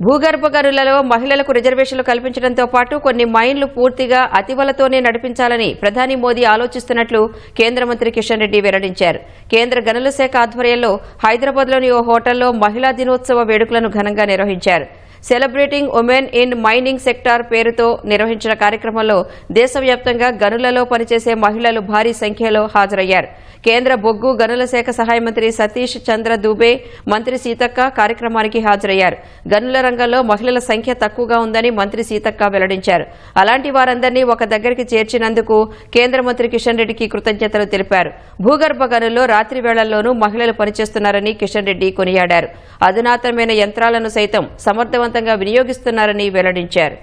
భూగర్భ గనులలో మహిళలకు రిజర్వేషన్లు కల్పించడంతో పాటు కొన్ని మైన్లు పూర్తిగా అతివలతోనే నడిపించాలని ప్రధాని మోదీ ఆలోచిస్తున్నట్లు కేంద్ర మంత్రి కిషన్ రెడ్డి వెల్లడించారు. కేంద్ర గనుల శాఖ ఆధ్వర్యంలో హైదరాబాద్లోని ఓ హోటల్లో మహిళా దినోత్సవ వేడుకలను ఘనంగా నిర్వహించారు. Celebrating women in mining sector పేరుతో నిర్వహించిన కార్యక్రమంలో దేశవ్యాప్తంగా గనులలో పనిచేసే మహిళలు భారీ సంఖ్యలో హాజరయ్యారు. కేంద్ర బొగ్గు గనుల శాఖ సహాయ మంత్రి సతీష్ చంద్ర దూబే, మంత్రి సీతక్క కార్యక్రమానికి హాజరయ్యారు. గనుల రంగంలో మహిళల సంఖ్య తక్కువగా ఉందని మంత్రి సీతక్క వెల్లడించారు. అలాంటి వారందరినీ ఒక దగ్గరికి చేర్చినందుకు కేంద్ర మంత్రి కిషన్ రెడ్డికి కృతజ్ఞతలు తెలిపారు. భూగర్భ గనుల్లో రాత్రి వేళల్లోనూ మహిళలు పనిచేస్తున్నారని కిషన్ రెడ్డి కొనియాడారు. అధునాతనమైన యంత్రాలను సైతం సమర్థవంతంగా వినియోగిస్తున్నారని వెల్లడించారు.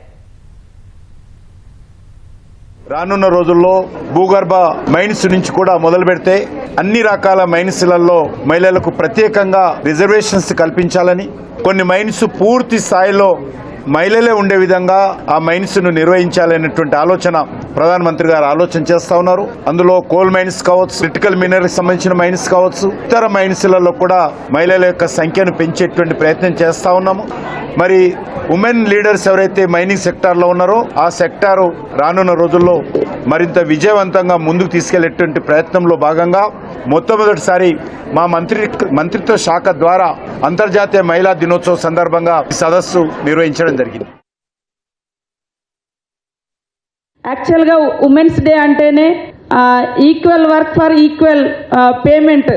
రానున్న రోజుల్లో భూగర్భ మైన్స్ నుంచి కూడా మొదలు పెడితే అన్ని రకాల మైన్స్లలో మహిళలకు ప్రత్యేకంగా రిజర్వేషన్స్ కల్పించాలని, కొన్ని మైన్స్ పూర్తి స్థాయిలో మహిళలే ఉండే విధంగా ఆ మైన్స్ ను నిర్వహించాలనేటువంటి ఆలోచన ప్రధానమంత్రి గారు ఆలోచన చేస్తా ఉన్నారు. అందులో కోల్ మైన్స్ కావచ్చు, క్రిటికల్ మినరల్స్ సంబంధించిన మైన్స్ కావచ్చు, ఇతర మైన్స్లలో కూడా మహిళల యొక్క సంఖ్యను పెంచేటువంటి ప్రయత్నం చేస్తా ఉన్నాము. మరి ఉమెన్ లీడర్స్ ఎవరైతే మైనింగ్ సెక్టార్లో ఉన్నారో ఆ సెక్టారు రానున్న రోజుల్లో మరింత విజయవంతంగా ముందుకు తీసుకెళ్లేటువంటి ప్రయత్నంలో భాగంగా మొట్టమొదటిసారి మా మంత్రిత్వ శాఖ ద్వారా అంతర్జాతీయ మహిళా దినోత్సవం సందర్భంగా సదస్సు నిర్వహించడం జరిగింది. యాక్చువల్గా ఉమెన్స్ డే అంటేనే equal work for equal payment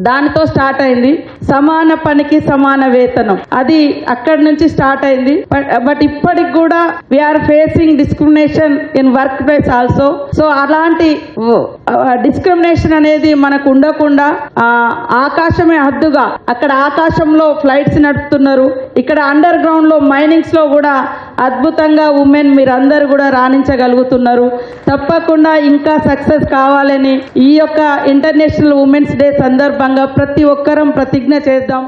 దానితో స్టార్ట్ అయింది. సమాన పనికి సమాన వేతనం, అది అక్కడి నుంచి స్టార్ట్ అయింది. బట్ ఇప్పటికి కూడా we are facing discrimination in workplace also. So అలాంటి డిస్క్రిమినేషన్ అనేది మనకు ఉండకుండా ఆకాశమే హద్దుగా, అక్కడ ఆకాశంలో ఫ్లైట్స్ నడుపుతున్నారు, ఇక్కడ అండర్ గ్రౌండ్ లో మైనింగ్స్ లో కూడా అద్భుతంగా ఉమెన్ మీరందరూ కూడా రాణించగలుగుతున్నారు. తప్పకుండా ఇంకా సక్సెస్ కావాలని ఈ యొక్క ఇంటర్నేషనల్ ఉమెన్స్ డే సందర్భంగా ప్రతి ఒక్కరం ప్రతిజ్ఞ చేద్దాం.